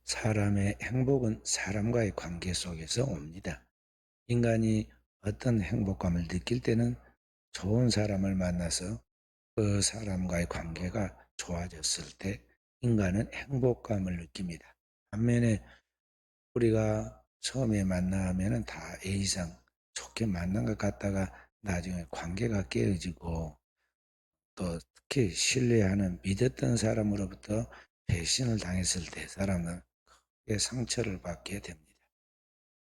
사람의 행복은 사람과의 관계 속에서 옵니다. 인간이 어떤 행복감을 느낄 때는 좋은 사람을 만나서 그 사람과의 관계가 좋아졌을 때 인간은 행복감을 느낍니다. 반면에 우리가 처음에 만나면은 다 A상 좋게 만난 것 같다가 나중에 관계가 깨어지고 또 특히 신뢰하는 믿었던 사람으로부터 배신을 당했을 때 사람은 크게 상처를 받게 됩니다.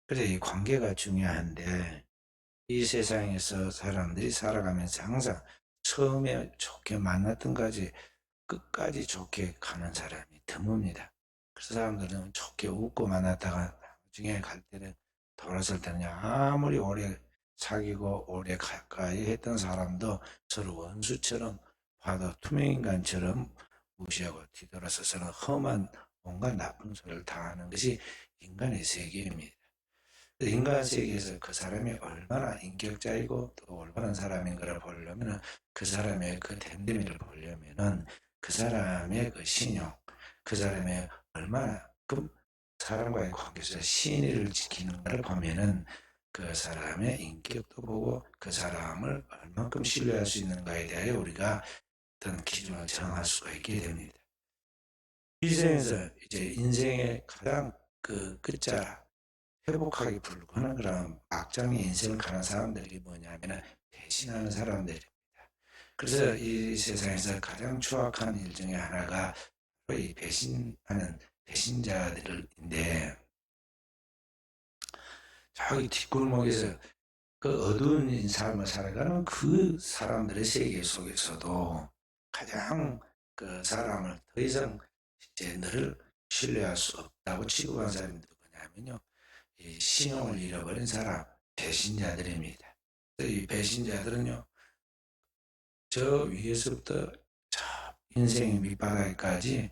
그래서 이 관계가 중요한데 이 세상에서 사람들이 살아가면서 항상 처음에 좋게 만났던 까지 끝까지 좋게 가는 사람이 드뭅니다. 그래서 사람들은 좋게 웃고 만났다가 나중에 갈 때는 돌아설 때는 아무리 오래 사귀고 오래 가까이 했던 사람도 서로 원수처럼 봐도 투명인간처럼 무시하고 뒤돌아서서는 험한 온갖 나쁜 소리를 당하는 것이 인간의 세계입니다. 인간 세계에서 그 사람이 얼마나 인격자이고 또 올바른 사람인가를 보려면 그 사람의 그 됨됨이를 보려면은 그 사람의 그 신용, 그 사람의 얼마나 그 사람과의 관계에서 신의를 지키는가를 보면은 그 사람의 인격도 보고 그 사람을 얼만큼 신뢰할 수 있는가에 대하여 우리가 어떤 기준을 정할 수가 있게 됩니다. 이 생에서 이제 인생의 가장 그 끝자락 회복하기 불가능한 그런 막장의 인생을 가는 사람들이 뭐냐면 배신하는 사람들입니다. 그래서 이 세상에서 가장 추악한 일 중에 하나가 이 배신하는 배신자들인데 저기 뒷골목에서 그 어두운 삶을 살아가는 그 사람들의 세계 속에서도 가장 그 사람을 더 이상 이제 너를 신뢰할 수 없다고 취급한 사람이 누구냐면요. 이 신용을 잃어버린 사람, 배신자들입니다. 이 배신자들은요, 저 위에서부터 저 인생의 밑바닥까지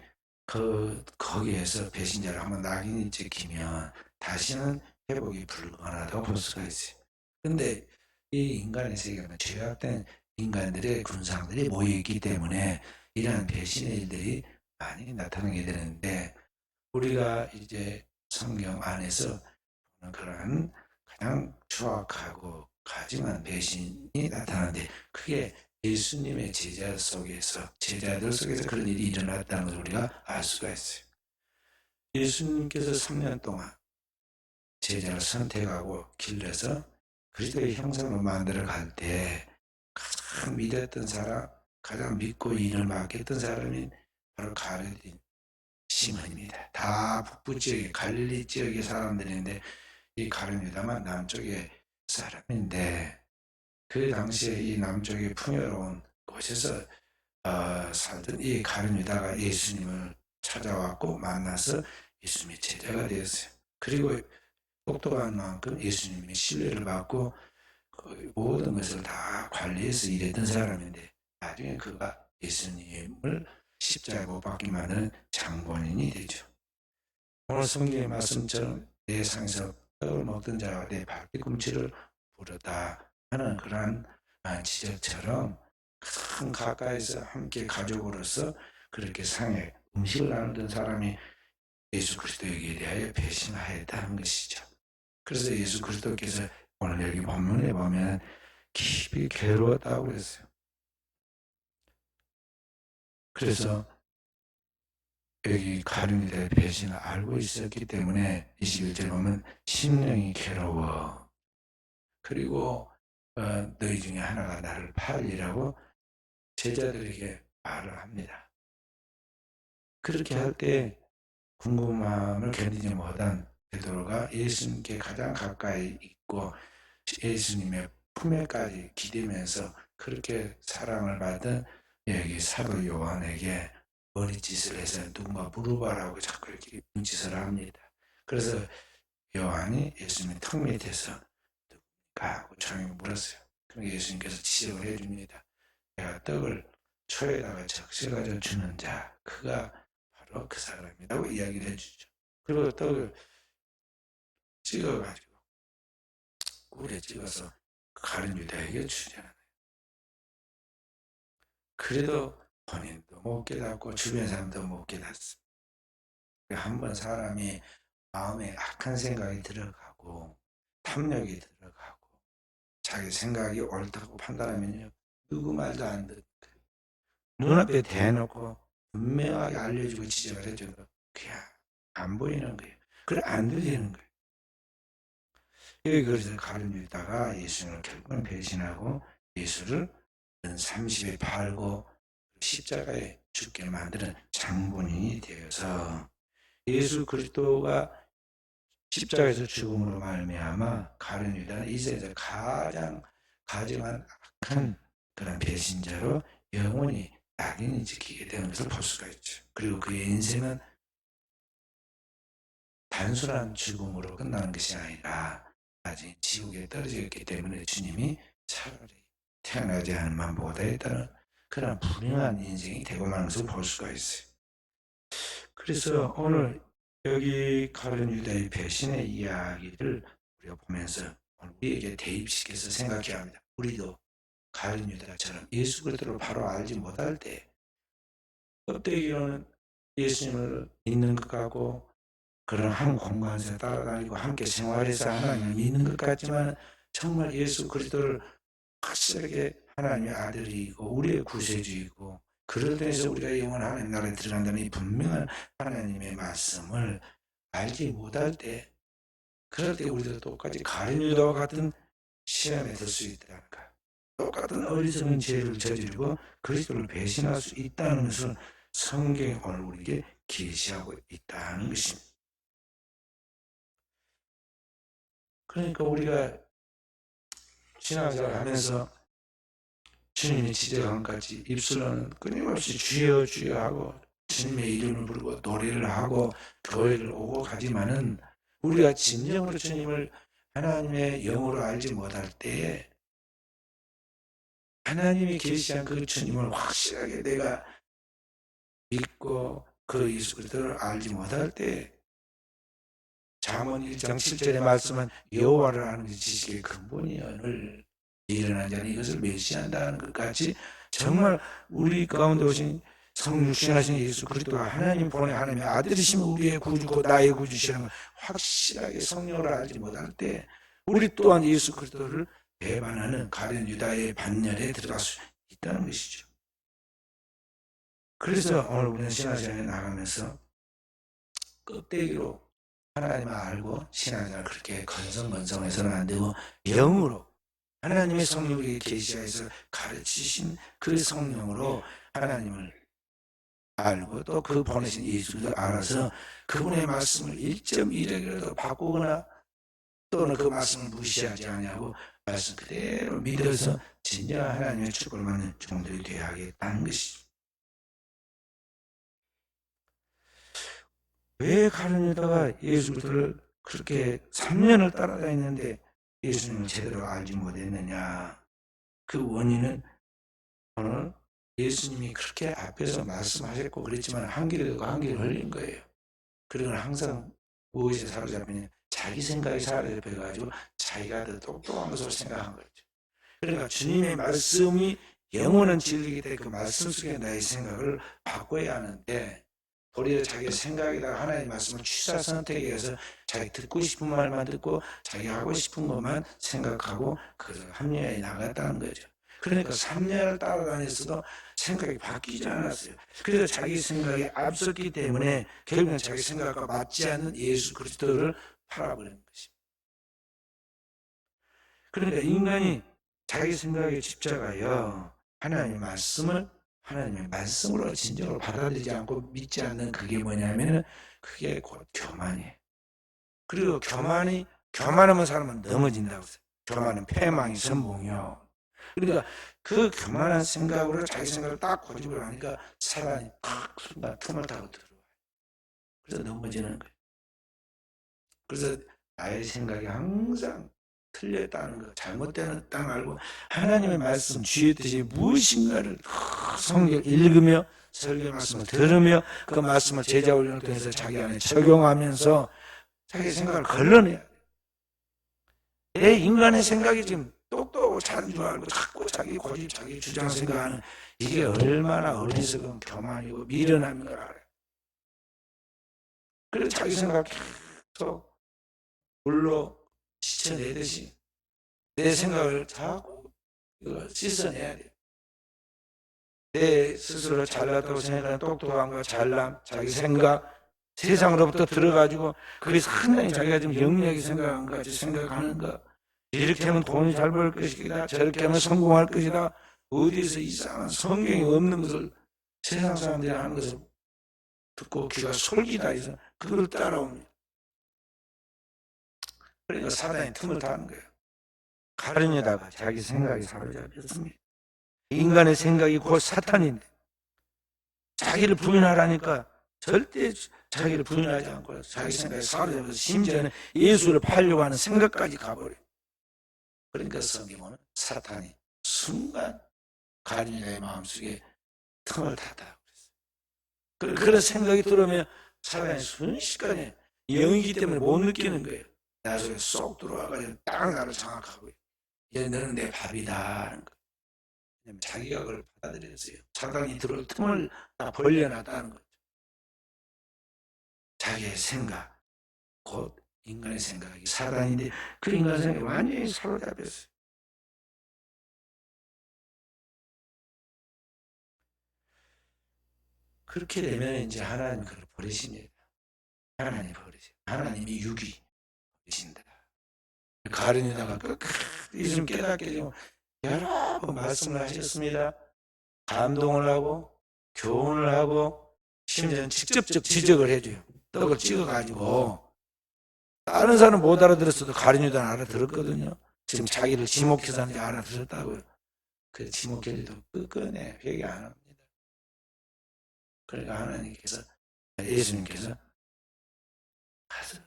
거기에서 배신자를 한번 낙인이 찍히면 다시는 회복이 불가능하다고 볼 수가 있어요. 근데 이 인간의 세계는 죄악된 인간들의 군상들이 모여있기 때문에 이러한 배신의 일들이 많이 나타나게 되는데 우리가 이제 성경 안에서 그러한 가장 추악하고 가증한 배신이 나타나는데 그게 예수님의 제자들 속에서 그런 일이 일어났다는 걸 우리가 알 수가 있어요. 예수님께서 3년 동안 제자를 선택하고 길러서 그리스도의 형상으로 만들어 갈 때 가장 믿었던 사람, 가장 믿고 일을 맡겼던 사람이 바로 가룟 시몬입니다. 다 북부 지역의 갈릴리 지역의 사람들인데 이 가룟유다만 남쪽의 사람인데 그 당시에 이 남쪽의 풍요로운 곳에서 살던 이 가룟유다가 예수님을 찾아왔고 만나서 예수님의 제자가 되었어요. 그리고 똑똑한 만큼 예수님의 신뢰를 받고 그 모든 것을 다 관리해서 일했던 사람인데 나중에 그가 예수님을 십자가에 못 박게 만드는 장본인이 되죠. 오늘 성경의 말씀처럼 내 상에서 떡을 먹던 자가 내 발뒤꿈치를 부르다 하는 그러한 지적처럼 큰 가까이서 함께 가족으로서 그렇게 상에 음식을 나누던 사람이 예수 그리스도에게 대하여 배신하였다는 것이죠. 그래서 예수 그리스도께서 오늘 여기 본문에 보면 깊이 괴로웠다고 그랬어요. 그래서 여기 가룟유다의 배신을 알고 있었기 때문에 21절 보면 심령이 괴로워. 그리고 너희 중에 하나가 나를 팔리라고 제자들에게 말을 합니다. 그렇게 할 때 궁금함을 견디지 못한 베드로가 예수님께 가장 가까이 있고 예수님의 품에까지 기대면서 그렇게 사랑을 받은 여기 사도 요한에게 머리짓을 해서 누군가 물어봐라고 자꾸 이렇게 눈짓을 합니다. 그래서 요한이 예수님의 턱 밑에서 누군가 하고 조용히 물었어요. 그럼 예수님께서 지적을 해줍니다. 내가 떡을 초에다가 적셔가지고 주는 자, 그가 바로 그 사람이라고 이야기를 해주죠. 그리고 떡을 찍어가지고 꿀에 찍어서 가룟 유다에게 주잖아요. 그래도 본인도 못 깨닫고 주변 사람도 못 깨닫습니다. 한번 사람이 마음에 악한 생각이 들어가고 탐욕이 들어가고 자기 생각이 옳다고 판단하면요, 누구 말도 안 듣고 눈앞에 대놓고 분명하게 알려주고 지적을 해줘도 그냥 안 보이는 거예요. 그래 안 들리는 거예요. 여기 그래서 가룟유다가 예수님을 결국은 배신하고 예수를 30에 팔고 십자가에 죽게 만드는 장본인이 되어서 예수 그리스도가 십자가에서 죽음으로 말미암아 가룟유다는 이 세상에서 가장 가증한 악한 그런 배신자로 영원히 낙인이 찍히게 되는 것을 볼 수가 있죠. 그리고 그의 인생은 단순한 죽음으로 끝나는 것이 아니라 아직 지옥에 떨어져 있기 때문에 주님이 차라리 태어나지 않은 만보다 했다는 그런 불행한 인생이 되고 마는 것을 볼 수가 있어요. 그래서 오늘 여기 가룟 유다의 배신의 이야기를 우리가 보면서 우리에게 대입시켜서 생각해야 합니다. 우리도 가룟 유다처럼 예수 그리스도를 바로 알지 못할 때 껍데기로는 예수님을 믿는 것 같고 그런 한 공간에서 따라다니고 함께 생활해서 하나님을 믿는 것 같지만 정말 예수 그리스도를 확실하게 하나님의 아들이고 우리의 구세주이고 그럴 때에서 우리가 영원한 하나님 나라에 들어간다는 이 분명한 하나님의 말씀을 알지 못할 때 그럴 때 우리도 똑같이 가룟 유다와 같은 시험에 들 수 있다니까. 똑같은 어리석은 죄를 저지르고 그리스도를 배신할 수 있다는 것을 성경이 오늘 우리에게 계시하고 있다는 것입니다. 그러니까 우리가 신앙생활 하면서 주님의 지적한 까지 입술로는 끊임없이 주여 주여 하고 주님의 이름을 부르고 노래를 하고 교회를 오고 가지만은 우리가 진정으로 주님을 하나님의 영으로 알지 못할 때에 하나님이 계시한 그 주님을 확실하게 내가 믿고 그 예수 그리스도를 알지 못할 때 잠언 1장 7절의 말씀은 여호와를 아는 게 지식의 근본이여를 일어난 자는 이것을 멸시한다는 것 같이 정말 우리 가운데 오신 성육신하신 예수 그리스도가 하나님 보내 하나님의 아들이시면 우리의 구주고 나의 구주시라는 걸 확실하게 성령을 알지 못할 때 우리 또한 예수 그리스도를 배반하는 가룟 유다의 반열에 들어갈 수 있다는 것이죠. 그래서 오늘 우리는 신앙생활에 나가면서 껍데기로 하나님을 알고 신앙생활을 그렇게 건성건성해서는 안 되고 영으로 하나님의 성령에게 계시하여서 가르치신 그 성령으로 하나님을 알고 또 그 보내신 예수를 알아서 그분의 말씀을 1.1이라도 바꾸거나 또는 그 말씀을 무시하지 않냐고 말씀 그대로 믿어서 진정한 하나님의 축복을 받는 종들이 되어야 하겠다는 것이죠. 왜 가룟 유다가 예수 그리스도를 그렇게 3년을 따라다녔는데 예수님을 제대로 알지 못했느냐? 그 원인은 오늘 예수님이 그렇게 앞에서 말씀하셨고 그랬지만 한 길에 두고 한 길을 흘린 거예요. 그리고 항상 무엇에 사로잡히냐? 자기 생각이 사로잡혀가지고 자기가 더 똑똑한 것으로 생각한 거죠. 그러니까 주님의 말씀이 영원한 진리이기 때문에 그 말씀 속에 나의 생각을 바꿔야 하는데 도리어 자기 생각에다가 하나님의 말씀을 취사 선택해서 자기 듣고 싶은 말만 듣고 자기 하고 싶은 것만 생각하고 그것을 합리화해 나갔다는 거죠. 그러니까 3년을 따라다녔어도 생각이 바뀌지 않았어요. 그래서 자기 생각에 앞섰기 때문에 결국은 자기 생각과 맞지 않는 예수 그리스도를 팔아버리는 것입니다. 그러니까 인간이 자기 생각에 집착하여 하나님의 말씀으로 진정으로 받아들이지 않고 믿지 않는 그게 뭐냐면은 그게 곧 교만이에요. 그리고 교만하면 사람은 넘어진다고 했어요. 교만은 패망이 선봉이요. 그러니까 그 교만한 생각으로 자기 생각을 딱 고집을 하니까 사단이 탁 순간 틈을 타고 들어와요. 그래서 넘어지는 거예요. 그래서 나의 생각이 항상 틀렸다는 거, 잘못되었다는 걸 알고 하나님의 말씀, 주의 뜻이 무엇인가를 성경 읽으며 설교 말씀을 들으며 그 말씀을 제자 훈련을 통해서 자기 안에 적용하면서 자기 생각을 걸러내야 돼. 내 인간의 생각이 지금 똑똑하고 잘한 줄 알고 자꾸 자기 고집, 자기 주장 생각하는 이게 얼마나 어리석은 교만이고 미련함인 걸 알아요. 그래서 자기 생각 계속 물로 씻어내듯이 내 생각을 자꾸 씻어내야 돼. 내 스스로 잘났다고 생각하는 똑똑한 거, 잘남, 자기 생각, 세상으로부터 들어가지고 그게 상당히 자기가 좀 영리하게 생각한 것 같이 생각하는 거. 이렇게 하면 돈이 잘 벌 것이다. 저렇게 하면 성공할 것이다. 어디서 이상한 성경이 없는 것을 세상 사람들이 하는 것을 듣고 귀가 솔깃하여서 그걸 따라옵니다. 그러니까 사단이 틈을 타는 거예요. 가르려다가 자기 생각이 사로잡혔습니다. 인간의 생각이 곧 사탄인데 자기를 부인하라니까 절대 자기를 부인하지 않고 자기 생각에 사로잡혀서 심지어는 예수를 팔려고 하는 생각까지 가버려요. 그러니까 성경은 사탄이 순간 가룟유다의 마음속에 틈을 탔다고 그랬어요. 그런 생각이 들어오면 사탄이 순식간에 영이기 때문에 못 느끼는 거예요. 나 속에 쏙 들어와가지고 딱 나를 장악하고 이제 너는 내 밥이다 하는 거. 왜냐면 자기가 그걸 받아들였어요. 사탄이 들어올 틈을 다 벌려놨다는 거죠. 자기의 생각, 곧 인간의 생각이 사단인데 그 인간의 생각이 완전히 사로잡혔어요. 그렇게 되면 이제 하나님 그걸 버리십니다. 하나님 버리세요. 하나님이 육이 버리신다. 가룟유다가 끝까지 좀 깨닫게 되고 여러 번 말씀을 하셨습니다. 감동을 하고 교훈을 하고 심지어는 직접적 지적을 해줘요. 떡을 찍어가지고 다른 사람은 못 알아들었어도 가룟유다는 알아들었거든요. 지금 자기를 지목해서 하는지 알아들었다고요. 그 지목해도 끝끝내 회개 안 합니다. 그러니까 하나님께서 예수님께서 가서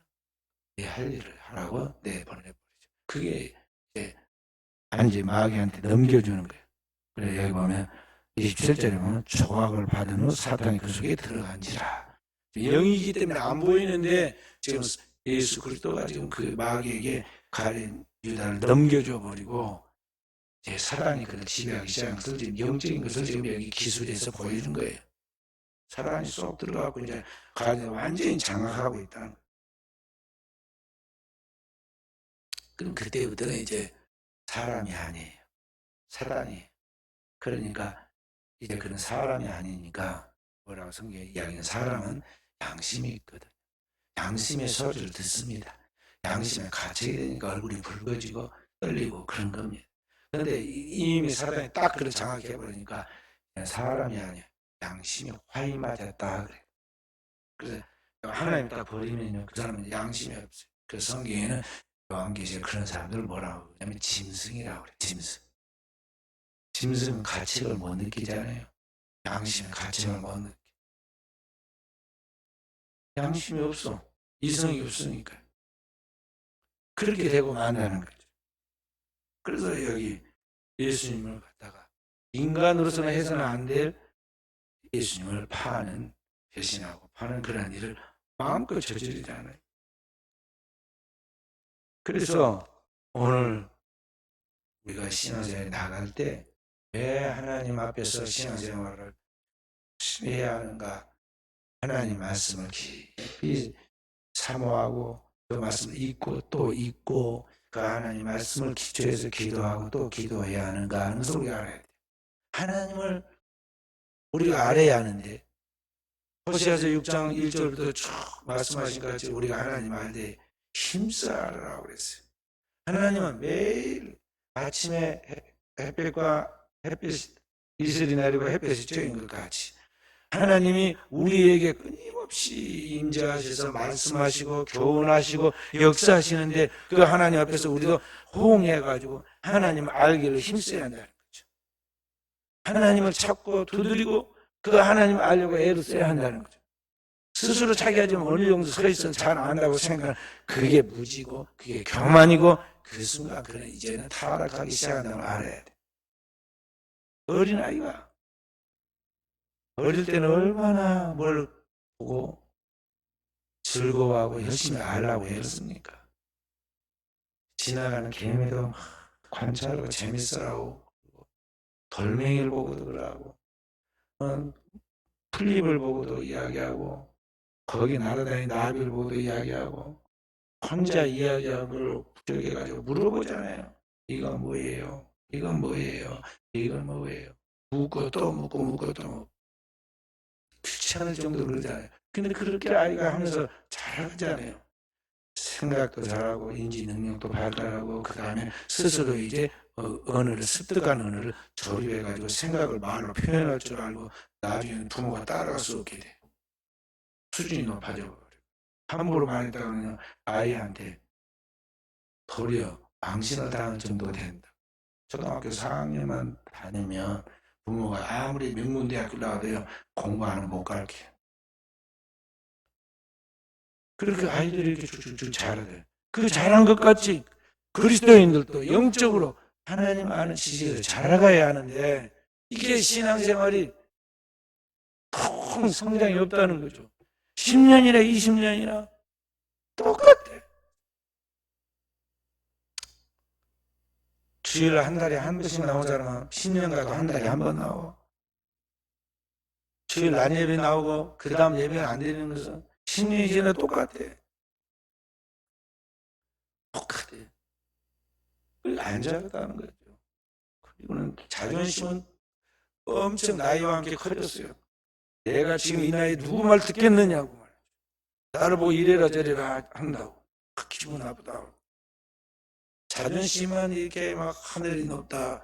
내 할 일을 하라고 내보내버리죠. 그게 이제 단지 마귀한테 넘겨주는 거예요. 그래서 여기 보면 27절에 보면 조각을 받은 후 사탄이 그 속에 들어간지라. 영이기 때문에 안 보이는데 지금 예수 그리스도가 지금 그 마귀에게 가룟 유다를 넘겨줘 버리고 이제 사단이 그를 지배하기 시작한 것을 지금 영적인 것을 지금 여기 기술에서 보여준 거예요. 사단이 쏙 들어가고 이제 가룟을 완전히 장악하고 있다는 거예요. 그럼 그때부터는 이제 사람이 아니에요. 사단이에요. 그러니까 이제 그런 사람이 아니니까 뭐라고 성경에 이야기하는 사람은 양심이 있거든. 양심의 소리를 듣습니다. 양심에 갇히게 되니까 얼굴이 붉어지고 떨리고 그런 겁니다. 그런데 이미 사단이 딱 그걸 장악해버리니까 사람이 아니야. 양심이 화이 맞았다 그래. 그래서 하나님 딱 버리면요 그 사람은 양심이 없어요. 그 성경에는 요한계시에 그런 사람들을 뭐라고 하냐면 짐승이라고 그래. 짐승은 가책을 못 느끼잖아요. 양심은 가책을 못 느껴. 양심이 없어. 이성이 없으니까. 그렇게 되고 만다는 거죠. 그래서 여기 예수님을 갖다가 인간으로서는 해서는 안 될 예수님을 파는, 배신하고 파는 그런 일을 마음껏 저지르잖아요. 그래서 오늘 우리가 신앙생활에 나갈 때 왜 하나님 앞에서 신앙생활을 열심히 해야 하는가? 하나님 말씀을 깊이 사모하고 그 말씀을 읽고 또 읽고 그 하나님 말씀을 기초해서 기도하고 또 기도해야 하는가 하는 것을 우리가 알아야 돼요. 하나님을 우리가 알아야 하는데 호세아서 6장 1절부터 쭉 말씀하신 것 같이 우리가 하나님 알 때 힘써라고 그랬어요. 하나님은 매일 아침에 햇빛과 햇빛 이슬이 내리고 햇빛이 쬐인 것 같이 하나님이 우리에게 끊임없이 임재하셔서 말씀하시고 교훈하시고 역사하시는데 그 하나님 앞에서 우리도 호응해가지고 하나님을 알기를 힘써야 한다는 거죠. 하나님을 찾고 두드리고 그 하나님을 알려고 애를 써야 한다는 거죠. 스스로 자기가 좀 어느 정도 서 있어서 잘 안다고 생각하는 그게 무지고 그게 교만이고 그 순간 그는 이제는 타락하기 시작한다는 걸 알아야 돼. 어린아이가 어릴 때는 얼마나 뭘 보고 즐거워하고 열심히 알라고 애썼습니까? 지나가는 개미도 관찰하고 재밌어라고 돌멩이를 보고도 그러고 풀잎을 보고도 이야기하고 거기 날아다니는 나비를 보고 이야기하고 혼자 이야기한 걸 부정해가지고 물어보잖아요. 이건 뭐예요? 이건 뭐예요? 이건 뭐예요? 묻고 또 묻고 묻고 또 묻고 귀찮을 정도로 그러잖아요. 근데 그렇게 아이가 하면서 잘하잖아요. 생각도 잘하고 인지 능력도 발달하고 그 다음에 스스로 이제 언어를 습득한 언어를 조립해가지고 생각을 말로 표현할 줄 알고 나중에 부모가 따라갈 수 없게 돼. 수준이 높아져 버려. 함부로 말했다 그러면 아이한테 도리어 망신을 당할 정도가 된다. 초등학교 4학년만 다니면 부모가 아무리 명문대학교 나와도요 공부하는 못 가르쳐. 그렇게 아이들이 이렇게 쭉쭉쭉 자라대. 그 잘한 것 같이 그리스도인들도 영적으로 하나님 아는 지식을 자라가야 하는데 이게 신앙생활이 큰 성장이 없다는 거죠. 10년이나 20년이나 똑같아. 주일 한 달에 한 번씩 나오잖아. 10년 가도 한 달에 한 번 나와. 주일 낮 예배 나오고 그 다음 예배가 안 되는 것은 10년이 지나 똑같아. 똑같아. 안 자랐다는 거죠. 그리고는 자존심은 엄청 나이와 함께 커졌어요. 내가 지금 이 나이에 누구 말 듣겠느냐고 말이야. 나를 보고 이래라 저래라 한다고. 기분 나쁘다고. 자존심만 이렇게 막 하늘이 높다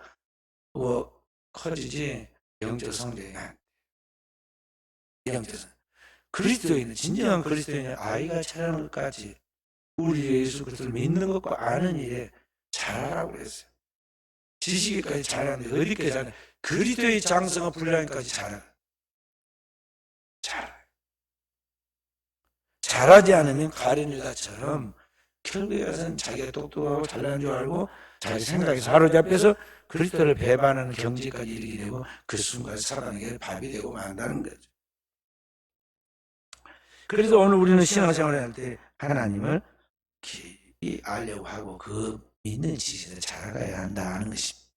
뭐 커지지 영적 성장이 안 돼. 영적 성장. 그리스도인은 진정한 그리스도인은 아이가 자라는 것까지 우리 예수 그리스도를 믿는 것과 아는 일에 잘하라고 그랬어요. 지식에까지 잘하는데 어디까지 잘하냐. 그리스도의 장성한 분량까지 잘하라. 잘하지 않으면 가룟 유다처럼 결국에 가서는 자기가 똑똑하고 잘난 줄 알고 자기 생각에 사로잡혀서 그리스도를 배반하는 경지까지 이르게 되고 그 순간 사단에게 밥이 되고 만다는 거죠. 그래서 오늘 우리는 신앙생활을 할 때 하나님을 깊이 알려고 하고 그 믿는 지식을 자라가야 한다는 것입니다.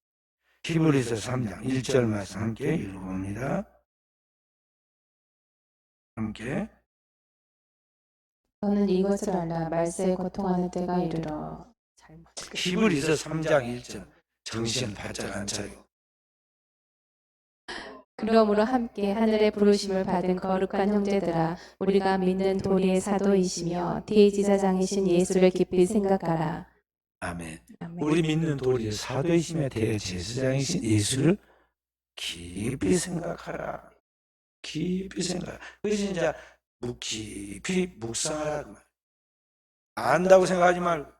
히브리서 3장 1절 말씀 함께 읽어봅니다. 함께. 너는 이것을 알라. 말세에 고통하는 때가 이르러. 히브리서 3장 1절. 정신 바짝 안 차리고. 그러므로 함께 하늘의 부르심을 받은 거룩한 형제들아, 우리가 믿는 도리의 사도이시며 대제사장이신 예수를 깊이 생각하라. 아멘. 아멘. 우리 믿는 도리의 사도이시며 대제사장이신 예수를 깊이 생각하라. 깊이 생각. 그래서 진짜 깊이 묵상하라. 안다고 생각하지 말고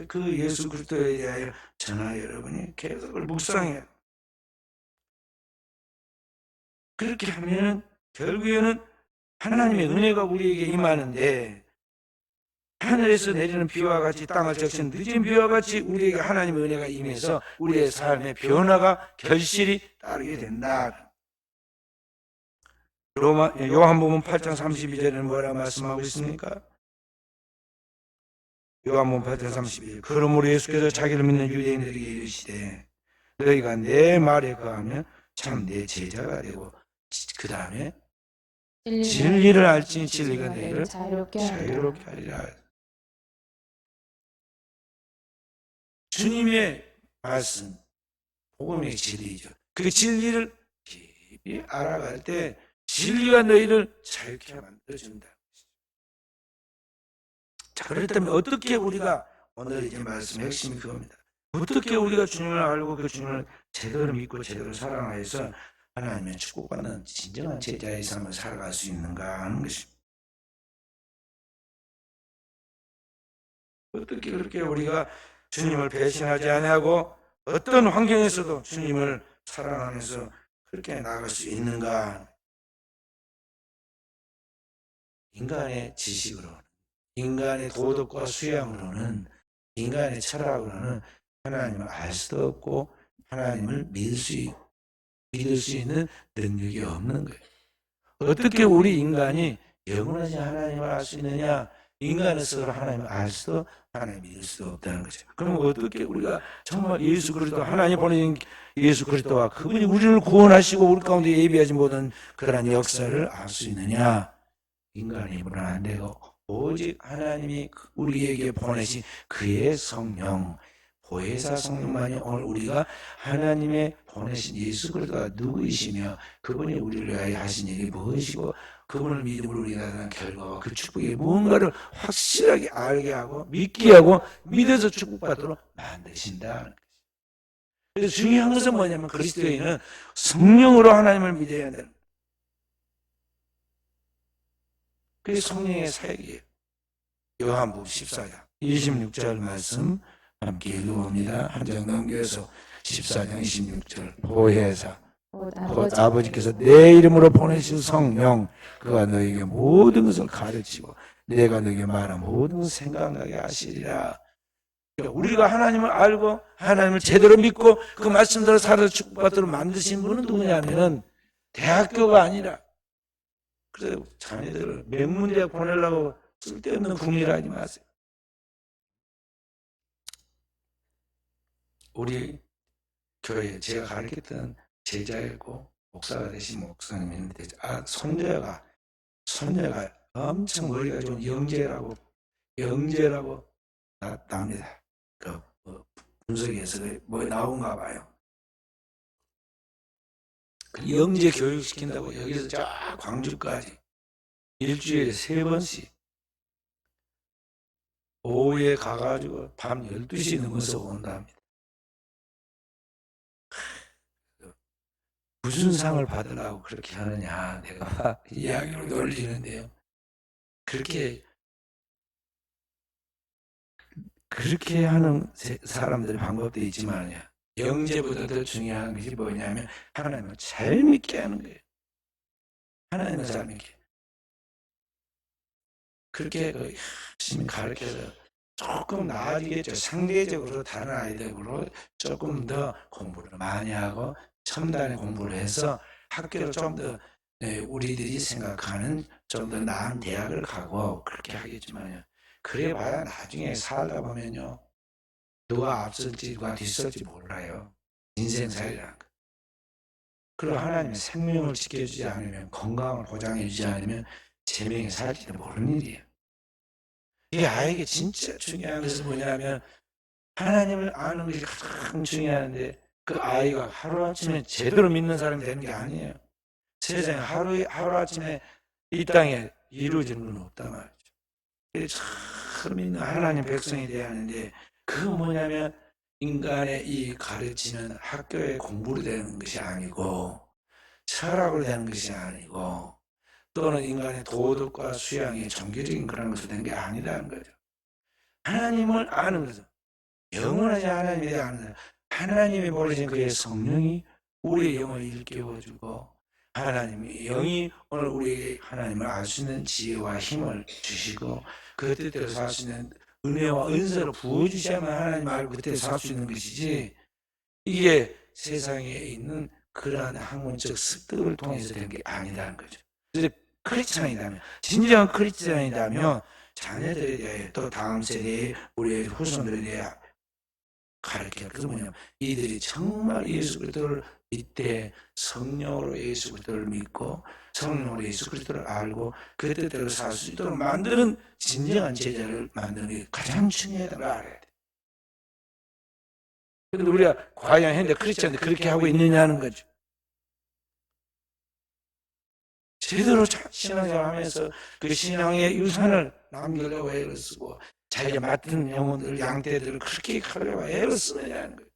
그 예수 그리스도에 대하여 전하 여러분이 계속 그걸 묵상해요. 그렇게 하면 결국에는 하나님의 은혜가 우리에게 임하는데 하늘에서 내리는 비와 같이 땅을 적신 늦은 비와 같이 우리에게 하나님의 은혜가 임해서 우리의 삶의 변화가 결실이 따르게 된다. 요한복음 8장 32절에는 뭐라 말씀하고 있습니까? 요한복음 8장 32절. 그러므로 예수께서 자기를 믿는 유대인들에게 이르시되 너희가 내 말에 거하면 참 내 제자가 되고 그 다음에 진리를 알지 진리가 너희를 자유롭게 하리라. 주님의 말씀 복음의 진리죠. 그 진리를 깊이 알아갈 때 진리가 너희를 자유케 만들어준다. 자, 그렇다면 어떻게 우리가 오늘 이제 말씀의 핵심이 그겁니다. 어떻게 우리가 주님을 알고 그 주님을 제대로 믿고 제대로 사랑해서 하나님의 축복받는 진정한 제자의 삶을 살아갈 수 있는가 하는 것입니다. 어떻게 그렇게 우리가 주님을 배신하지 아니하고 어떤 환경에서도 주님을 사랑하면서 그렇게 나아갈 수 있는가? 인간의 지식으로는, 인간의 도덕과 수양으로는, 인간의 철학으로는 하나님을 알 수도 없고 하나님을 믿을 수 있는 능력이 없는 거예요. 어떻게 우리 인간이 영원하신 하나님을 알 수 있느냐? 인간은 서로 하나님을 알 수도 하나님을 믿을 수도 없다는 거죠. 그럼 어떻게 우리가 정말 예수 그리스도 하나님 보내신 예수 그리스도와 그분이 우리를 구원하시고 우리 가운데 예비하지 못한 그러한 역사를 알 수 있느냐? 인간의 힘으로는 안 되고 오직 하나님이 우리에게 보내신 그의 성령, 보혜사 성령만이 오늘 우리가 하나님의 보내신 예수 그리스도가 누구이시며 그분이 우리를 위하여 하신 일이 무엇이고 그분을 믿음으로 우리가 하는 결과와 그 축복이 무언가를 확실하게 알게 하고 믿게 하고 믿어서 축복받도록 만드신다. 그래서 중요한 것은 뭐냐면 그리스도인은 성령으로 하나님을 믿어야 된다. 그게 성령의 사역이에요. 요한복음 14장 26절 말씀 함께 읽어봅니다. 한 장 넘겨서 14장 26절 보혜사 곧 아버지께서 내 이름으로 보내신 성령 그가 너에게 모든 것을 가르치고 내가 너에게 말한 모든 것을 생각나게 하시리라. 그러니까 우리가 하나님을 알고 하나님을 제대로 믿고 그 말씀대로 살아서 축복받도록 만드신 분은 누구냐면은 대학교가 아니라 그래서 자녀들을 명문대학 보내려고 쓸데없는 궁리하지 마세요. 우리 교회 제가 가르쳤던 제자였고 목사가 되신 목사님인데 손녀가 엄청 머리가 좋은 영재라고 나옵니다. 그 분석에서 뭐 나온가 봐요. 그 영재 교육 시킨다고 여기서 저 광주까지 일주일에 3번씩 오후에 가가지고 밤 12시 넘어서 온답니다. 무슨 상을 받으려고 그렇게 하느냐 내가 이야기로 놀리는데요. 그렇게 하는 사람들의 방법도 있지만 영재보다 더 중요한 것이 뭐냐면 하나님을 잘 믿게 하는 거예요. 하나님을 잘 믿게. 그렇게 열심히 가르쳐서 조금 나아지겠죠. 상대적으로 다른 아이들로 조금 더 공부를 많이 하고 첨단의 공부를 해서 학교를 좀 더 우리들이 생각하는 좀 더 나은 대학을 가고 그렇게 하겠지만요. 그래 봐야 나중에 살다 보면요. 누가 앞설지 누가 뒤설지 몰라요. 인생살이라는 거. 그리고 하나님의 생명을 지켜주지 않으면 건강을 보장해주지 않으면 제명에 살지도 모르는 일이에요. 이 아이에게 진짜 중요한 것은 뭐냐면 하나님을 아는 것이 가장 중요한데 그 아이가 하루아침에 제대로 믿는 사람이 되는 게 아니에요. 세상에 하루아침에 이 땅에 이루어지는 건 없단 말이죠. 그래서 참 있는 하나님 백성이 되어야 하는데 그건 뭐냐면 인간의 이 가르치는 학교의 공부로 되는 것이 아니고 철학으로 되는 것이 아니고 또는 인간의 도덕과 수양의 종교적인 그런 것으로 되는 게 아니라는 거죠. 하나님을 아는 것은 영원하지 하나님에 대해 아는 것은 하나님이 보내신 그의 성령이 우리의 영을 일깨워주고 하나님이 영이 오늘 우리에게 하나님을 알 수 있는 지혜와 힘을 주시고 그 뜻대로 살 수 있는 은혜와 은사를 부어주셔야만 하나님 알고 그때 살 수 있는 것이지 이게 세상에 있는 그러한 학문적 습득을 통해서 되는 게 아니라는 거죠. 그래서 크리스찬이라면 진정한 크리스찬이라면 자녀들에 대해 또 다음 세대의 우리의 후손들에 대해 가르쳐야 그게 뭐냐면 이들이 정말 예수 그리스도를 믿되 성령으로 예수 그리스도를 믿고 성령으로 예수 그리스도를 알고 그 뜻대로 살 수 있도록 만드는 진정한 제자를 만드는 게 가장 중요하다고 알아야 돼. 그런데 우리가 과연 현대 크리스찬들 그렇게 하고 있느냐는 거죠. 제대로 신앙생활 하면서 그 신앙의 유산을 남기려고 애를 쓰고 자기가 맡은 영혼들, 양떼들을 그렇게 하려고 애를 쓰느냐는 거예요.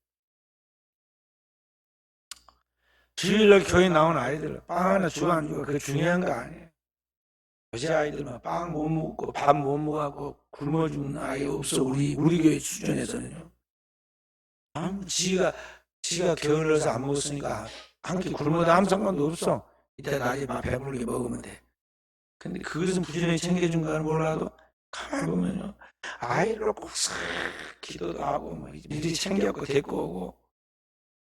주일날 교회 나온 아이들 빵 하나 주고 안 주고 그게 중요한 거 아니에요. 요새 아이들만 빵 못 먹고 밥 못 먹고 굶어 죽는 아이 없어. 우리 교회 수준에서는요. 지가 게을러서 안 먹었으니까 한 끼 굶어도 아무 상관도 없어. 이따 낮에 밥 배부르게 먹으면 돼. 근데 그것은 부지런히 챙겨준 거는 몰라도 가만히 보면요. 아이를 꼭 싹 기도도 하고 뭐 미리 챙겨갖고 데리고 오고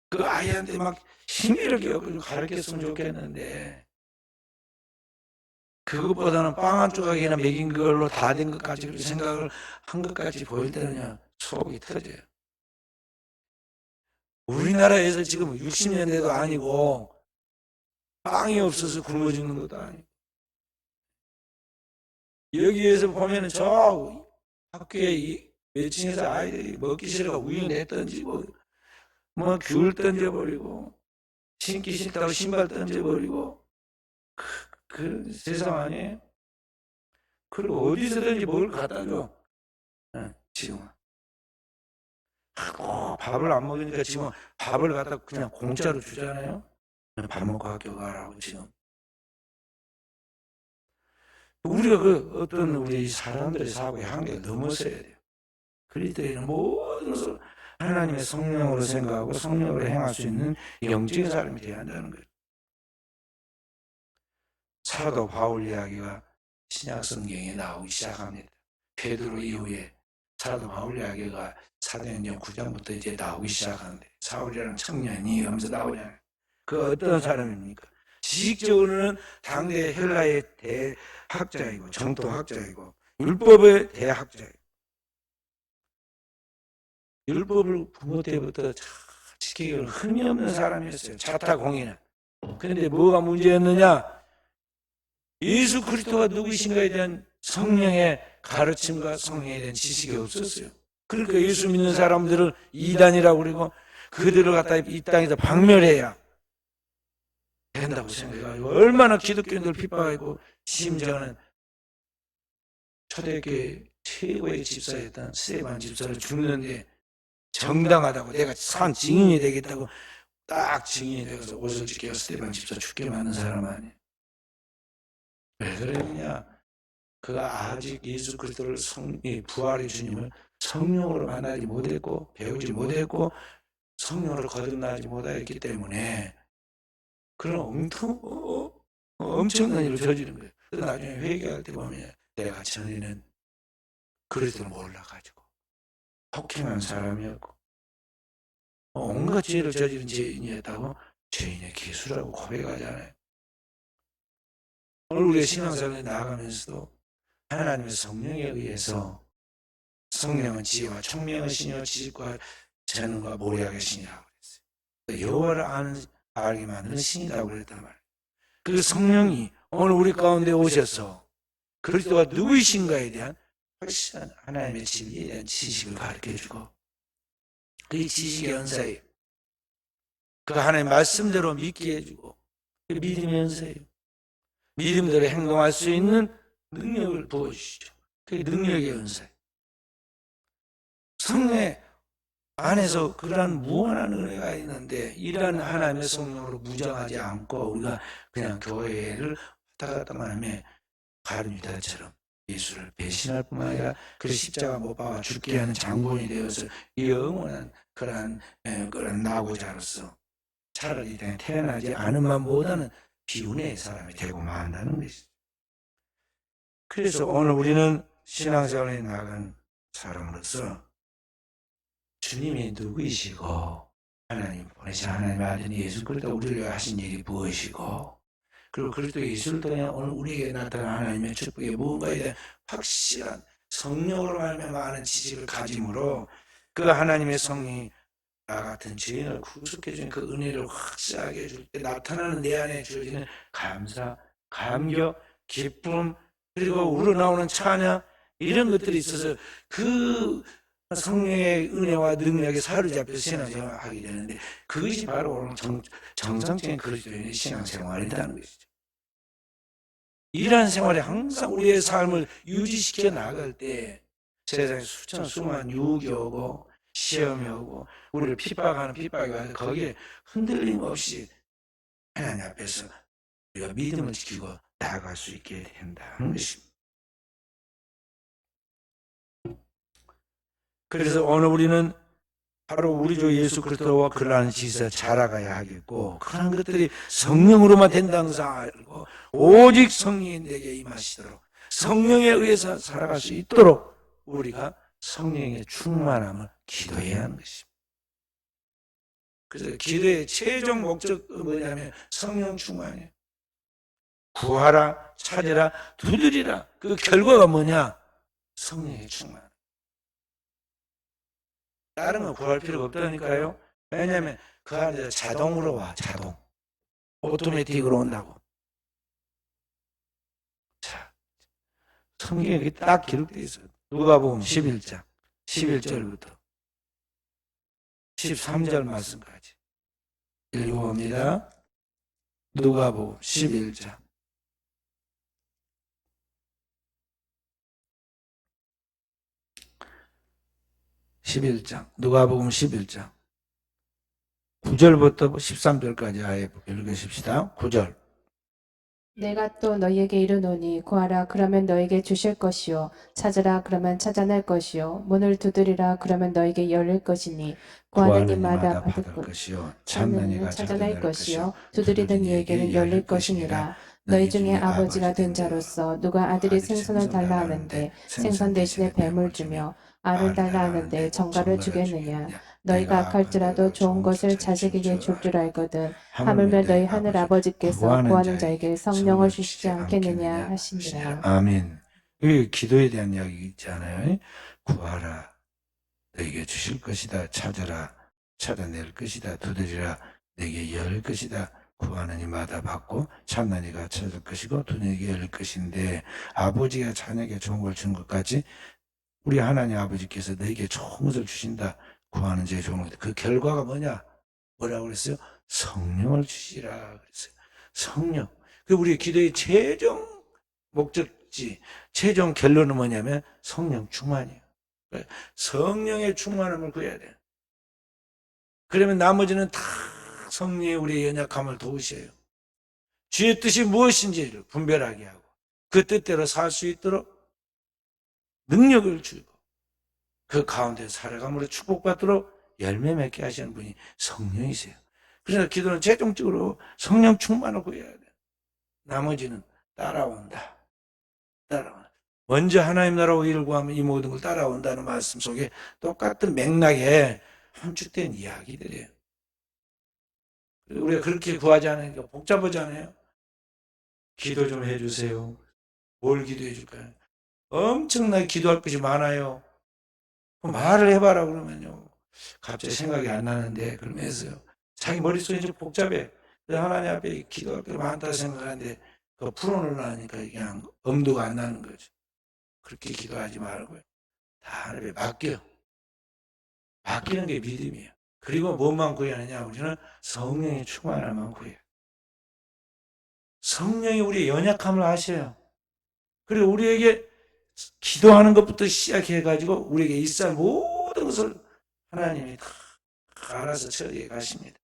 그 아이한테 막 힘을 기억을 가르쳤으면 좋겠는데 그것보다는 빵 한 조각이나 먹인 걸로 다 된 것까지 그렇게 생각을 한 것까지 보일 때는요. 속이 터져요. 우리나라에서 지금 60년대도 아니고 빵이 없어서 굶어 죽는 것도 아니고 여기에서 보면은 저 학교에 몇 층에서 아이들이 먹기 싫어가 우유 내 던지고 귤 던져버리고 신기 싫다고 신발 던져버리고 그 세상 아니에요? 그리고 어디서든지 뭘 갖다 줘. 지금은 밥을 안 먹으니까 지금 밥을 갖다 그냥 공짜로 주잖아요. 밥 먹고 학교 가라고 지금. 우리가 그 어떤 우리 사람들의 사고의 한계를 넘어서야 돼요. 그리스도인은 모든 것을 하나님의 성령으로 생각하고 성령으로 행할 수 있는 영적인 사람이 되어야 한다는 거예요. 사도 바울 이야기가 신약 성경에 나오기 시작합니다. 베드로 이후에 사도 바울 이야기가 사도행전 9장부터 이제 나오기 시작하는데 사울이라는 청년이 하면서 나오잖아요. 그 어떤 사람입니까? 지식적으로는 당대 헬라의 대학자이고 정토학자이고 율법의 대학자이고 율법을 부모 때부터 지키기는 흠이 없는 사람이었어요. 자타공인은. 그런데 뭐가 문제였느냐? 예수 그리스도가 누구이신가에 대한 성령의 가르침과 성령에 대한 지식이 없었어요. 그러니까 예수 믿는 사람들을 이단이라고 그러고 그들을 갖다 이 땅에서 박멸해야 된다고 생각해가지고 얼마나 기독교인들 핍박하고 심지어는 초대교회 최고의 집사였던 스테반 집사를 죽는데 정당하다고 내가 산 증인이 되겠다고 딱 증인이 되어서 옷을 찢겨 스테반 집사 죽게 만든 사람 아니에요. 왜 그러느냐? 그가 아직 예수 그리스도를 부활의 주님을 성령으로 만나지 못했고 배우지 못했고 성령으로 거듭나지 못하였기 때문에 그런 엄청난 일을 저지른 거예요. 그래서 나중에 회개할 때 보면 내가 전에는 그리스도를 몰라가지고 폭행한 사람이었고 온갖 죄를 저지른 죄인이었다고 죄인의 기수라고 고백하잖아요. 오늘 우리의 신앙생활에 나아가면서도 하나님의 성령에 의해서 성령은 지혜와 총명의 신이요 지식과 재능과 모략의 신이라고 그랬어요. 여호와를 알게 만드는 신이라고 그랬단 말이에요. 그 성령이 오늘 우리 가운데 오셔서 그리스도가 누구이신가에 대한 확실한 하나님의 진리에 대한 지식을 가르쳐주고 그 지식의 연사예요. 그 하나님의 말씀대로 믿게 해주고 그 믿음의 연사예요. 믿음대로 행동할 수 있는 능력을 부어주시죠. 그게 능력의 연사예요. 성령 안에서 그러한 무한한 은혜가 있는데 이러한 하나님의 성령으로 무장하지 않고 우리가 그냥 교회를 왔다 갔다만 하면 가룟 유다처럼 예수를 배신할 뿐만 아니라 그 십자가 못 박아 죽게 하는 장본이 되어서 영원한 그러한 나고자로서 차라리 태어나지 않은 만보다는 비운의 사람이 되고 만다는 것이죠. 그래서 오늘 우리는 신앙생활에 나간 사람으로서 주님이 누구이시고 하나님 보내신 하나님의 아들 예수 그리스도 우리를 위해 하신 일이 무엇이고 그리고 그리스도 예수를 통해 오늘 우리에게 나타난 하나님의 축복이 무언가에 대한 확실한 성령으로 말미암아 아는 지식을 가짐으로 그 하나님의 성령이 나 같은 죄인을 구속해 주는 그 은혜를 확실하게 해줄 때 나타나는 내 안에 주어지는 감사, 감격, 기쁨 그리고 우러나오는 찬양 이런 것들이 있어서 그 성령의 은혜와 능력에 사로잡혀 신앙생활을 하게 되는데 그것이 바로 오늘 정상적인 그리스도인의 신앙생활이라는 것이죠. 이러한 생활에 항상 우리의 삶을 유지시켜 나갈 때 세상에 수많은 유혹이 오고 시험이 오고 우리를 핍박하는 핍박이 와서 거기에 흔들림 없이 하나님 앞에서 우리가 믿음을 지키고 나아갈 수 있게 된다는 것입니다. 그래서 오늘 우리는 바로 우리 주 예수 그리스도와 그러한 지식에 자라가야 하겠고 그런 것들이 성령으로만 된다는 것을 알고 오직 성령이 내게 임하시도록 성령에 의해서 살아갈 수 있도록 우리가 성령의 충만함을 기도해야 하는 것입니다. 그래서 기도의 최종 목적은 뭐냐면 성령 충만이에요. 구하라, 찾으라, 두드리라. 그 결과가 뭐냐? 성령의 충만. 다른 건 구할 필요가 없다니까요. 왜냐하면 그 안에서 자동으로 와, 자동. 오토매틱으로 온다고. 자, 성경에 그게 딱 기록되어 있어요. 누가복음 11장 11절부터 13절 말씀까지 읽어봅니다. 누가복음 11장 11장 누가복음 11장 9절부터 13절까지 아예 읽으십시다. 9절. 내가 또 너희에게 이르노니 구하라 그러면 너희에게 주실 것이요 찾으라 그러면 찾아낼 것이요 문을 두드리라 그러면 너희에게 열릴 것이니 구하는 이마다 받을 것 것이요 찾는 이는 찾아낼 것이요 두드리는 이에게는 열릴 것이니라. 너희 중에 아버지가 된 자로서 누가 아들이 생선을 달라 하는데 생선 대신에 뱀을 주며 알을 달라 하는데 정갈을 주겠느냐. 너희가 악할지라도 좋은 것을 자식에게 줄 줄 알거든 하물며 너희 하늘 아버지께서 구하는 자에게 성령을 주시지 않겠느냐 하시니라. 아멘. 여기 기도에 대한 이야기 있잖아요. 구하라 너에게 주실 것이다. 찾으라 찾아낼 것이다. 두드리라 내게 열 것이다. 구하는 이마다 받고 찾는 이가 찾을 것이고 두드리는 이가 열릴 것인데 아버지가 자녀에게 좋은 걸 준 것 같이 우리 하나님 아버지께서 너에게 좋은 것을 주신다. 구하는 자에 좋은 것. 그 결과가 뭐냐? 뭐라고 그랬어요? 성령을 주시라 그랬어요. 성령. 그 우리 기도의 최종 목적지, 최종 결론은 뭐냐면 성령 충만이에요. 성령의 충만함을 구해야 돼요. 그러면 나머지는 다 성령의 우리의 연약함을 도우셔요. 주의 뜻이 무엇인지를 분별하게 하고 그 뜻대로 살 수 있도록 능력을 주고 그 가운데 살아감으로 축복받도록 열매 맺게 하시는 분이 성령이세요. 그래서 기도는 최종적으로 성령 충만을 구해야 돼요. 나머지는 따라온다. 따라온다. 먼저 하나님 나라와 일을 구하면 이 모든 걸 따라온다는 말씀 속에 똑같은 맥락에 함축된 이야기들이에요. 우리가 그렇게 구하지 않으니까 복잡하지 않아요? 기도 좀 해주세요. 뭘 기도해 줄까요? 엄청나게 기도할 것이 많아요. 말을 해봐라 그러면요. 갑자기 생각이 안 나는데 그러면서요. 자기 머릿속이 좀 복잡해. 하나님 앞에 기도할 게 많다 생각하는데 그거 풀어놓으려니까 그냥 엄두가 안 나는 거죠. 그렇게 기도하지 말고요. 다 하나님에 맡겨. 맡기는 게 믿음이에요. 그리고 뭐만 구해야 하느냐? 우리는 성령의 충만함만 구해요. 성령이 우리의 연약함을 아셔요. 그리고 우리에게 기도하는 것부터 시작해가지고 우리에게 있어야 할 모든 것을 하나님이 다 알아서 처리해 가십니다.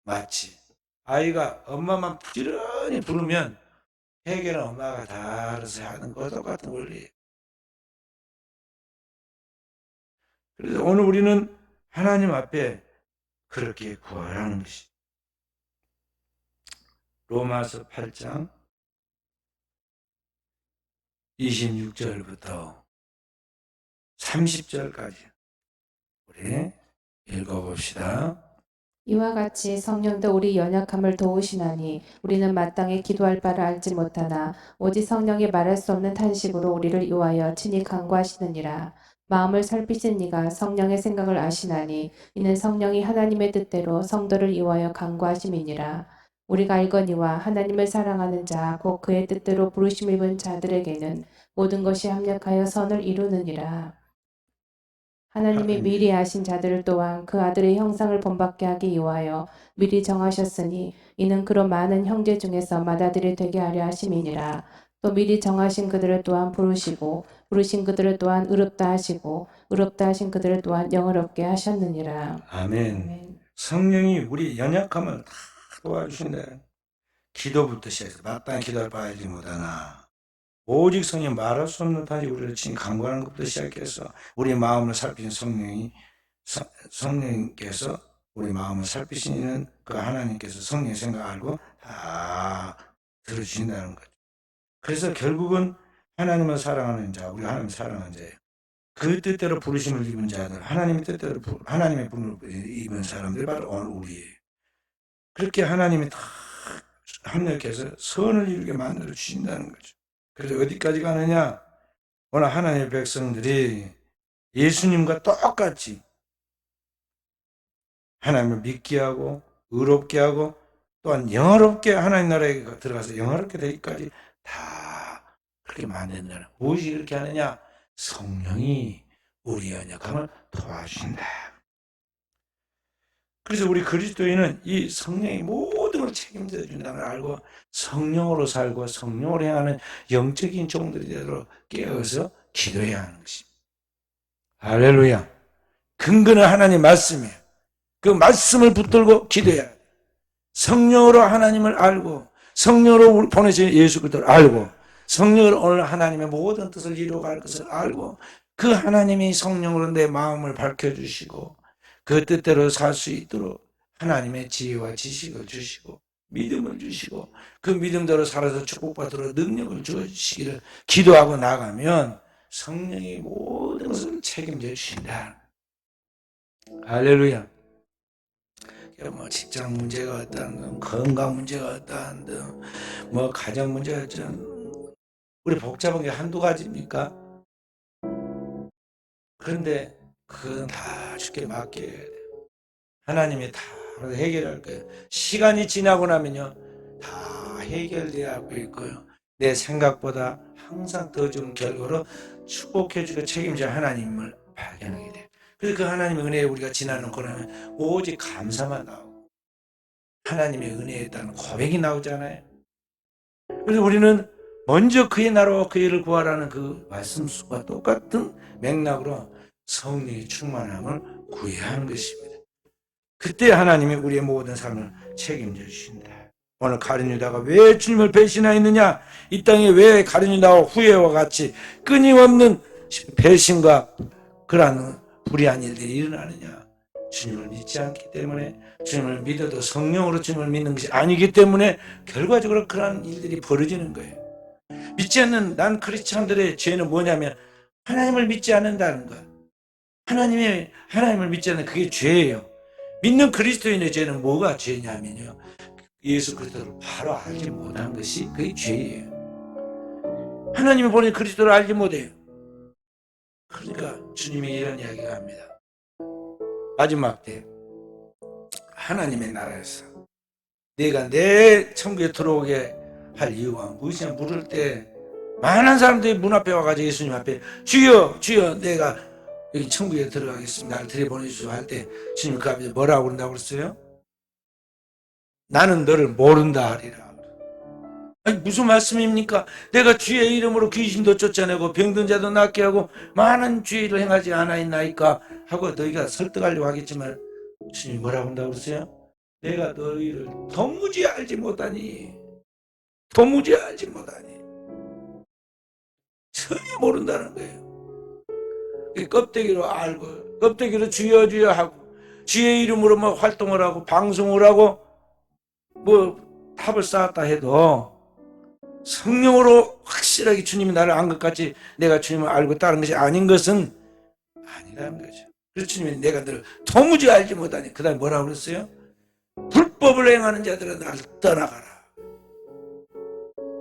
마치 아이가 엄마만 부지런히 부르면 해결은 엄마가 다 알아서 하는 거 똑같은 원리예요. 그래서 오늘 우리는 하나님 앞에 그렇게 구하라는 것이 로마서 8장 26절부터 30절까지 우리 읽어봅시다. 이와 같이 성령도 우리 연약함을 도우시나니 우리는 마땅히 기도할 바를 알지 못하나 오직 성령이 말할 수 없는 탄식으로 우리를 위하여 친히 간구하시느니라. 마음을 살피신 이가 성령의 생각을 아시나니 이는 성령이 하나님의 뜻대로 성도를 위하여 간구하심이니라. 우리가 알거니와 하나님을 사랑하는 자 곧 그의 뜻대로 부르심 입은 자들에게는 모든 것이 합력하여 선을 이루느니라. 하나님이 미리 아신 자들을 또한 그 아들의 형상을 본받게 하기 위하여 미리 정하셨으니 이는 그런 많은 형제 중에서 맏아들이 되게 하려 하심이니라. 또 미리 정하신 그들을 또한 부르시고 부르신 그들을 또한 의롭다 하시고 의롭다 하신 그들을 또한 영어롭게 하셨느니라. 아멘. 성령이 우리 연약함을 다 도와주신다. 기도부터 시작해서 마땅히 기도할 바 알지 못하나 오직 성령 말할 수 없는 탄이 우리를 친히 간구하는 것부터 시작해서 우리 마음을 살피신 성령께서 우리 마음을 살피시는 그 하나님께서 성령의 생각 알고 다 들어주신다는 거죠. 그래서 결국은 하나님을 사랑하는 자, 우리 하나님을 사랑하는 자예요. 그 뜻대로 부르심을 입은 자들, 하나님의 뜻대로 하나님의 부름을 입은 사람들이 바로 오늘 우리예요. 그렇게 하나님이 다 합력해서 선을 이루게 만들어 주신다는 거죠. 그래서 어디까지 가느냐? 오늘 하나님의 백성들이 예수님과 똑같이 하나님을 믿게 하고 의롭게 하고 또한 영화롭게 하나님 나라에 들어가서 영화롭게 되기까지 다 그렇게 만든다는. 무엇이 그렇게 하느냐? 성령이 우리 연약함을 도와준다. 그래서 우리 그리스도인은 이 성령이 모든 걸 책임져 준다는 걸 알고 성령으로 살고 성령으로 행하는 영적인 종들대로 깨어서 기도해야 하는 것입니다. 할렐루야. 근거는 하나님 말씀이에요. 그 말씀을 붙들고 기도해야 돼요. 성령으로 하나님을 알고 성령으로 보내신 예수 그리스도를 알고 성령으로 오늘 하나님의 모든 뜻을 이루어갈 것을 알고 그 하나님이 성령으로 내 마음을 밝혀주시고 그 뜻대로 살 수 있도록 하나님의 지혜와 지식을 주시고 믿음을 주시고 그 믿음대로 살아서 축복받도록 능력을 주시기를 기도하고 나가면 성령이 모든 것을 책임져 주신다. 할렐루야. 뭐 직장 문제가 어떠한 건강 문제가 어떠한 뭐 가정 문제가 어떠한 우리 복잡한 게 한두 가지입니까? 그런데 그건 다 주께 맡겨야 돼요. 하나님이 다 해결할 거예요. 시간이 지나고 나면요 다 해결되고 있고요. 내 생각보다 항상 더 좋은 결과로 축복해주고 책임져 하나님을 발견하게 돼요. 그래서 그 하나님의 은혜에 우리가 지나는 거라면 오직 감사만 나오고 하나님의 은혜에 따른 고백이 나오잖아요. 그래서 우리는 먼저 그의 나라와 그의 일을 구하라는 그 말씀과 똑같은 맥락으로 성령의 충만함을 구해야 하는 것입니다. 그때 하나님이 우리의 모든 삶을 책임져 주신다. 오늘 가룟 유다가 왜 주님을 배신하였느냐? 이 땅에 왜 가룟 유다와 후회와 같이 끊임없는 배신과 그러한 불의한 일들이 일어나느냐? 주님을 믿지 않기 때문에 주님을 믿어도 성령으로 주님을 믿는 것이 아니기 때문에 결과적으로 그러한 일들이 벌어지는 거예요. 믿지 않는 난 크리스찬들의 죄는 뭐냐면 하나님을 믿지 않는다는 거야. 하나님을 믿지 않는 그게 죄예요. 믿는 그리스도인의 죄는 뭐가 죄냐면요. 예수 그리스도를 바로 알지 못한 것이 그게 죄예요. 하나님이 보낸 그리스도를 알지 못해요. 그러니까 주님이 이런 이야기가 합니다. 마지막 때 하나님의 나라에서 내가 내 천국에 들어오게 할 이유가 무엇이냐 물을 때 많은 사람들이 문 앞에 와가지고 예수님 앞에 주여 주여 내가 여기 천국에 들어가겠습니다. 나를 들여보내주시오 할 때 주님이 그 앞에 뭐라고 그런다고 그랬어요? 나는 너를 모른다 하리라. 아니 무슨 말씀입니까? 내가 주의 이름으로 귀신도 쫓아내고 병든 자도 낫게 하고 많은 주의 일을 행하지 않아있나이까 하고 너희가 설득하려고 하겠지만 주님이 뭐라고 한다고 그랬어요? 내가 너희를 도무지 알지 못하니 전혀 모른다는 거예요. 껍데기로 알고 껍데기로 주여 주여 하고 주의 이름으로 뭐 활동을 하고 방송을 하고 뭐 탑을 쌓았다 해도 성령으로 확실하게 주님이 나를 안 것 같이 내가 주님을 알고 따른 것이 아닌 것은 아니라는 거죠. 그래서 주님이 내가 너를 도무지 알지 못하니 그 다음에 뭐라고 그랬어요? 불법을 행하는 자들은 나를 떠나가라.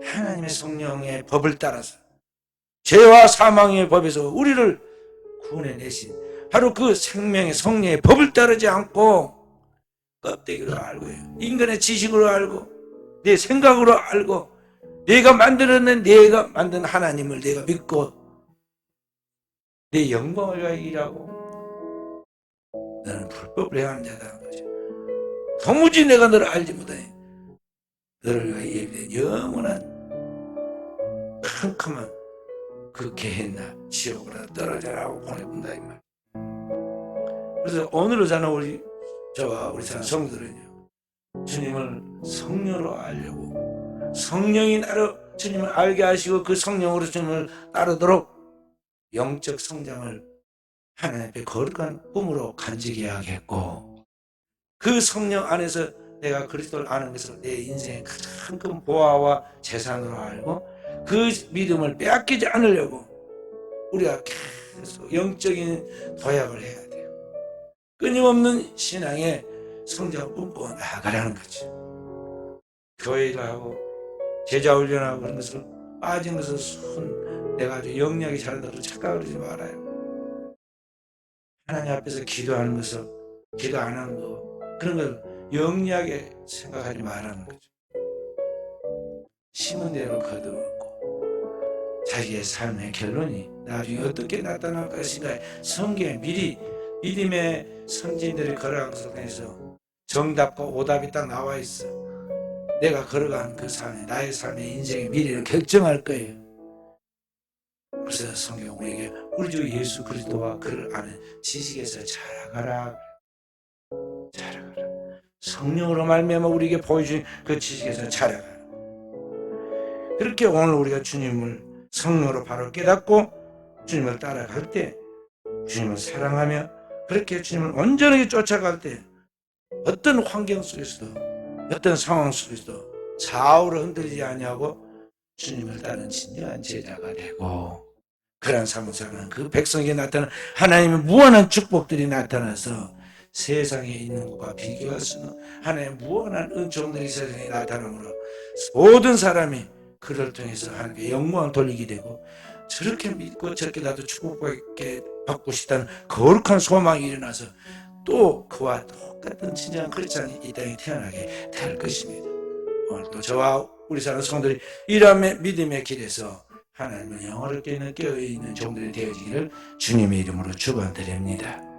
하나님의 성령의 법을 따라서 죄와 사망의 법에서 우리를 구원해내신 바로 그 생명의 성령의 법을 따르지 않고 껍데기로 알고 인간의 지식으로 알고 내 생각으로 알고 내가 만든 하나님을 내가 믿고 내 영광을 위하여 일하고 너는 불법을 행하는 자다는 거죠. 도무지 내가 너를 알지 못하니 너를 위하여 예비된 영원한 캄캄한 그 게헨나 지옥으로 떨어져라고 보내본다 이 말. 그래서 오늘을 사는 저와 우리 사는 성도들은요 주님을 성령으로 알려고 성령이 나를 주님을 알게 하시고 그 성령으로 주님을 따르도록 영적 성장을 하나님 앞에 거룩한 꿈으로 간직해야 하겠고 그 성령 안에서 내가 그리스도를 아는 것을 내 인생의 가장 큰 보화와 재산으로 알고 그 믿음을 빼앗기지 않으려고 우리가 계속 영적인 도약을 해야 돼요. 끊임없는 신앙의 성장을 꿈꾸어 나가라는 거죠. 교회를 하고 제자 훈련하고 그런 것을 빠진 것을 내가 아주 영리하게 잘한다고 착각을 하지 말아요. 하나님 앞에서 기도하는 것을 기도 안 하는 거 그런 걸 영리하게 생각하지 말라는 거죠. 심은 대로 거두고 자기의 삶의 결론이 나중에 어떻게 나타날 것인가 성경에 미리 믿음의 선진들이 걸어간 것을 통해서 정답과 오답이 딱 나와 있어. 내가 걸어간 그 삶이 나의 삶의 인생의 미래를 결정할 거예요. 그래서 성경 우리에게 우리 주 예수 그리스도와 그를 아는 지식에서 자라가라. 성령으로 말미암아 우리에게 보여준 그 지식에서 자라가라. 그렇게 오늘 우리가 주님을 성령으로 바로 깨닫고 주님을 따라갈 때, 주님을 사랑하며 그렇게 주님을 온전하게 쫓아갈 때 어떤 환경 속에서도 어떤 상황 속에서도 좌우로 흔들리지 아니하고 주님을 따르는 진정한 제자가 되고, 그런 삶을 사는 그 백성에게 나타난 하나님의 무한한 축복들이 나타나서 세상에 있는 것과 비교할 수 없는 하나님의 무한한 은총들이 세상에 나타나므로 모든 사람이 그를 통해서 하나님께 영광을 돌리게 되고, 저렇게 믿고 저렇게 나도 축복받게 받고 싶다는 거룩한 소망이 일어나서 또 그와 똑같은 진정한 크리스찬이 이 땅에 태어나게 될 것입니다. 오늘도 저와 우리 사는 성도들이 이런 믿음의 길에서 하나님을 영원롭게 깨어있는 종들이 되어지기를 주님의 이름으로 축원드립니다.